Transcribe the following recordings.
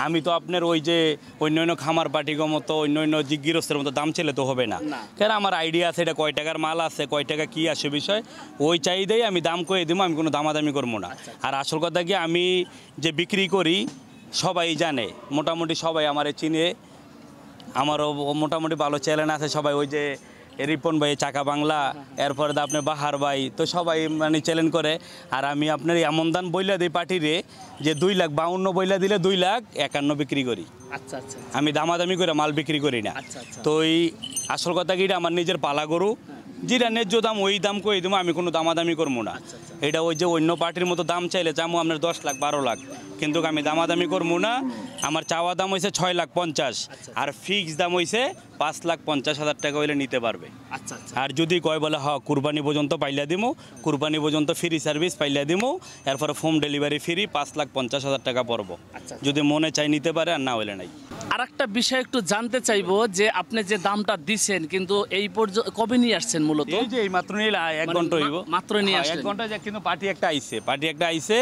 আমি তো আপনার ওই যে অন্যান্য খামার পাটির মতো অন্যান্য গৃহস্থের মতো দাম চাইলে তো হবে না, কারণ আমার আইডিয়া আছে এটা কয় টাকার মাল আছে, কয় টাকা কী আসে বিষয়, ওই চাহিদাই আমি দাম করে দেবো, আমি কোনো দামাদামি করবো না। আর আসল কথা কি, আমি যে বিক্রি করি সবাই জানে, মোটামুটি সবাই আমারে চিনে, আমারও মোটামুটি ভালো চ্যানেল আছে সবাই, ওই যে রিপন ভাই চাকা বাংলা, এরপরে তো আপনার বাহার ভাই, তো সবাই মানে চ্যালেঞ্জ করে। আর আমি আপনার এমন দান বইলা দিই পার্টিরে যে 2,52,000 বইলা দিলে 2,51,000 বিক্রি করি। আচ্ছা আচ্ছা, আমি দামাদামি করে মাল বিক্রি করি না। তো এই আসল কথা কি, আমার নিজের পালা গরু, যেটা ন্যায্য দাম ওই দাম কই দেবো, আমি কোনো দামাদামি করবো না। এটা ওই যে অন্য পার্টির মতো দাম চাইলে চামো আপনার 10 লাখ 12 লাখ, কিন্তু আমি দামাদামি করবো না। আমার চাওয়া দাম হয়েছে 6,50,000, আর ফিক্স দাম হয়েছে 5,50,000 টাকা হইলে নিতে পারবে। আর যদি কয় বলে কুরবানি পর্যন্ত পাইলা দিমু, কুরবানি পর্যন্ত ফ্রি সার্ভিস পাইলা দিমু, এরপরে হোম ডেলিভারি ফ্রি, 5,50,000 টাকা পড়বো। যদি মনে চাই নিতে পারে, আর না হইলে নাই। আর একটা বিষয় একটু জানতে চাইবো যে আপনি যে দামটা দিচ্ছেন, কিন্তু এই পর্যন্ত কবে নিয়ে আসছেন? মূলত এই যে এই মাত্র নিয়ে 1 ঘন্টা হইব, মাত্র নিয়ে আসছেন 1 ঘন্টা, কিন্তু পার্টি একটা আইছে,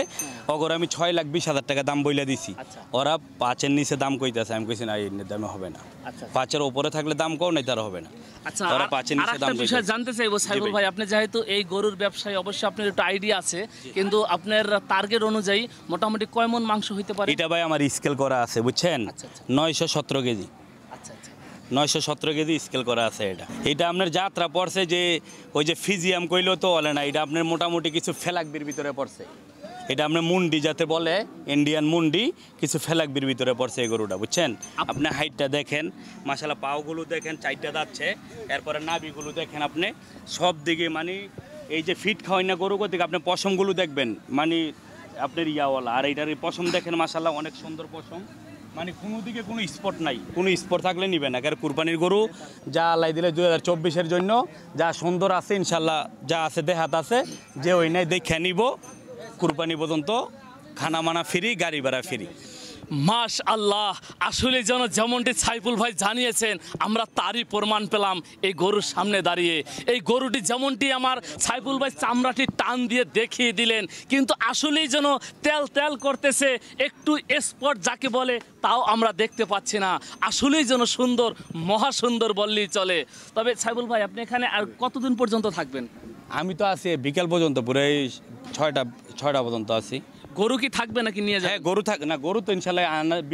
ওগর আমি 6,20,000 টাকা দাম বইলা দিছি। ওরা 5-এর নিচে দাম কইতাছে, আমি কইছি না এই দামে হবে না, 5-এর উপরে থাকলে দাম কও, নাই তার হবে না। আচ্ছা, ওরা 5-এর নিচে দাম। একটা বিষয় জানতে চাইবো সাইফুল ভাই, আপনি যেহেতু এই গরুর ব্যবসায়ী, অবশ্যই আপনার একটু আইডিয়া আছে, কিন্তু আপনার টার্গেট অনুযায়ী মোটামুটি কয় মণ মাংস হইতে পারে? এটা ভাই আমার স্কেল করা আছে, বুঝছেন, 917 কেজি। 917 কেজি স্কেল করা আছে। এটা আপনার যাত্রা পড়ছে যে ওই যে ফিজিয়াম কইলো তো বলে না, এটা আপনার মোটামুটি কিছু ফেলাকবির ভিতরে পড়ছে। এটা আপনার মুন্ডি যাতে বলে, ইন্ডিয়ান মুন্ডি, কিছু ফেলাকবির ভিতরে পড়ছে এই গরুটা, বুঝছেন। আপনি হাইটটা দেখেন, মাশাআল্লাহ, পাওগুলো দেখেন, 4টা যাচ্ছে, এরপরে নাভিগুলো দেখেন, আপনি সব দিকে মানে এই যে ফিট খাওয়াই না গরু গতিকে, আপনি পশমগুলো দেখবেন মানে আপনার ইয়াওয়ালা, আর এইটার পশম দেখেন মাশাআল্লাহ অনেক সুন্দর পশম, মানে কোনো দিকে কোনো স্পট নাই, কোনো স্পট থাকলে নিবে না। কারণ কুরবানির গরু যা আল্লাহ দিলে 2024-এর জন্য যা সুন্দর আছে, ইনশাল্লাহ যা আছে দেহাত আছে, যে ওই নাই দেখে নিব, কুরবানি পর্যন্ত খানা মানা ফ্রি, গাড়ি ভাড়া ফ্রি। মাশআল্লাহ, আসলে যেমনটি সাইফুল ভাই জানিয়েছেন, আমরা তারই প্রমাণ পেলাম এই গরুর সামনে দাঁড়িয়ে। এই গরুটি যেমনটি আমার সাইফুল ভাই চামড়াটি টান দিয়ে দেখিয়ে দিলেন, কিন্তু আসলেই যেন তেল তেল করতেছে, একটু স্পট যাকে বলে তাও আমরা দেখতে পাচ্ছি না। আসলেই যেন সুন্দর, মহা সুন্দর বললেই চলে। তবে সাইফুল ভাই, আপনি এখানে আর কতদিন পর্যন্ত থাকবেন? আমি তো আছি বিকাল পর্যন্ত, পুরো 6টা পর্যন্ত আছি। গরু কি থাকবে নাকি নিয়ে যাবেন? হ্যাঁ, গরু থাক না, গরু তো ইনশাল্লাহ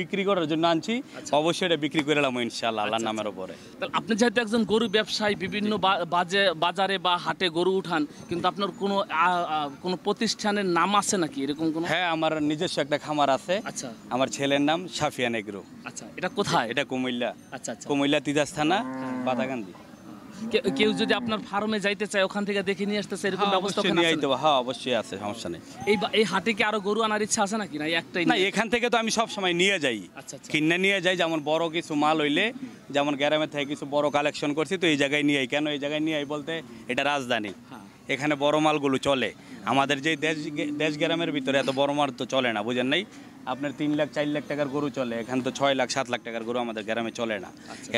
বিক্রি করার জন্য আনছি, অবশ্যই এটা বিক্রি করে এলাম ইনশাল্লাহ আল্লাহর নামের উপরে। তাহলে আপনি যেহেতু একজন গরু ব্যবসায়ী, বিভিন্ন বাজারে বা হাটে গরু উঠান, কিন্তু আপনার কোনো প্রতিষ্ঠানের নাম আছে নাকি এরকম কোনো? হ্যাঁ, আমার নিজস্ব একটা খামার আছে। আচ্ছা, আমার ছেলের নাম সাফিয়ান এগ্রো। আচ্ছা, এটা কোথায়? এটা কুমিল্লা। আচ্ছা আচ্ছা, কুমিল্লা তিতাস থানা, বাদাকান্দি। কেউ যদি আপনার ফার্মে যাইতে চায়, ওখান থেকে দেখে নিয়ে আসতেছে, এরকম ব্যবস্থা নিয়ে আইতে হবে? হ্যাঁ, অবশ্যই আছে, সমস্যা নেই। এই হাটে কি আরো গরু আনার ইচ্ছা আছে নাকি? না একটাই? না, এখান থেকে তো আমি সব সময় নিয়ে যাই, কিনে নিয়ে যাই। যেমন বড় কিছু মাল হইলে, যেমন গ্রামের থেকে কিছু বড় কালেকশন করছি, তো এই জায়গায় নিয়ে আই। কেন এই জায়গায় নিয়ে আই বলতে, এটা রাজধানী, এখানে বড় মালগুলো চলে। আমাদের যে দেশ গ্রামের ভিতরে এত বড় মাল তো চলে না, বুঝেন নাই। আপনার 3 লাখ 4 লাখ টাকার গরু চলে, এখানে তো 6 লাখ 7 লাখ টাকার গরু আমাদের গ্রামে চলে না।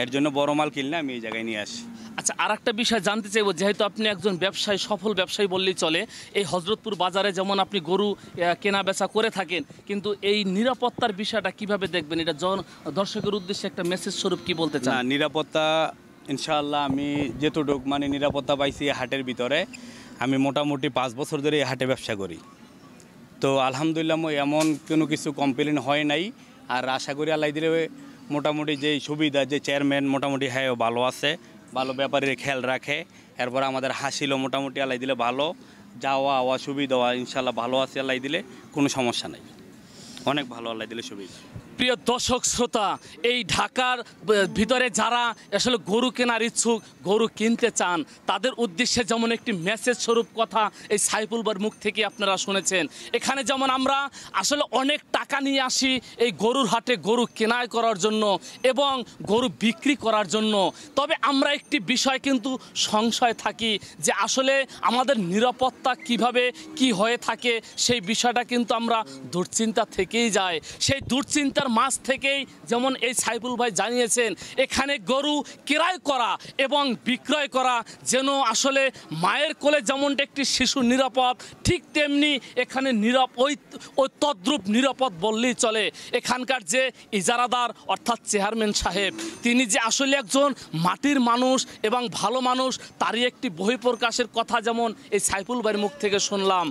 এর জন্য বড় মাল কিনলে আমি এই জায়গায় নিয়ে আসি। আচ্ছা, আর একটা বিষয় জানতে চাইবো, যেহেতু আপনি একজন ব্যবসায়ী, সফল ব্যবসায়ী বললেই চলে, এই হযরতপুর বাজারে যেমন আপনি গরু কেনা বেচা করে থাকেন, কিন্তু এই নিরাপত্তার বিষয়টা কিভাবে দেখবেন? এটা দর্শকের উদ্দেশ্যে একটা মেসেজ স্বরূপ কি বলতে চান? নিরাপত্তা ইনশাআল্লাহ আমি যেতটুকু মানে নিরাপত্তা পাইছি এই হাটের ভিতরে, আমি মোটামুটি 5 বছর ধরে এই হাটে ব্যবসা করি, তো আলহামদুলিল্লাহ এমন কোনো কিছু কমপ্লেন হয় নাই। আর আশা করি আল্লাহ দিলে মোটামুটি যে সুবিধা, যে চেয়ারম্যান মোটামুটি হ্যাঁ ভালো আছে, ভালো ব্যাপারের খেয়াল রাখে। এরপর আমাদের হাসিলও মোটামুটি আল্লাহ দিলে ভালো, যাওয়া আওয়া সুবিধা ইনশাল্লাহ ভালো আছে, আল্লাহ দিলে কোনো সমস্যা নেই, অনেক ভালো আল্লাহ দিলে সুবিধা। প্রিয় দর্শক শ্রোতা, এই ঢাকার ভিতরে যারা আসলে গরু কেনার ইচ্ছুক, গরু কিনতে চান, তাদের উদ্দেশ্যে যেমন একটি মেসেজ স্বরূপ কথা এই সাইফুল ভাইয়ের মুখ থেকে আপনারা শুনেছেন। এখানে যেমন আমরা আসলে অনেক টাকা নিয়ে আসি এই গরুর হাটে গরু কেনাই করার জন্য এবং গরু বিক্রি করার জন্য, তবে আমরা একটি বিষয় কিন্তু সংশয় থাকি যে আসলে আমাদের নিরাপত্তা কিভাবে কি হয়ে থাকে, সেই বিষয়টা কিন্তু আমরা দুশ্চিন্তা থেকেই যায়। সেই দুশ্চিন্তার মাঝ থেকেই যেমন এই সাইফুল ভাই জানিয়েছেন, এখানে গরু ক্রয় করা এবং বিক্রয় করা যেন আসলে মায়ের কোলে যেমনটা একটি শিশু নিরাপদ, ঠিক তেমনি এখানে ওই তদ্রূপ নিরাপদ বললেই চলে। এখানকার যে ইজারাদার অর্থাৎ চেয়ারম্যান সাহেব, তিনি যে আসলে একজন মাটির মানুষ এবং ভালো মানুষ, তারই একটি বহিঃপ্রকাশের কথা যেমন এই সাইফুল ভাইয়ের মুখ থেকে শুনলাম।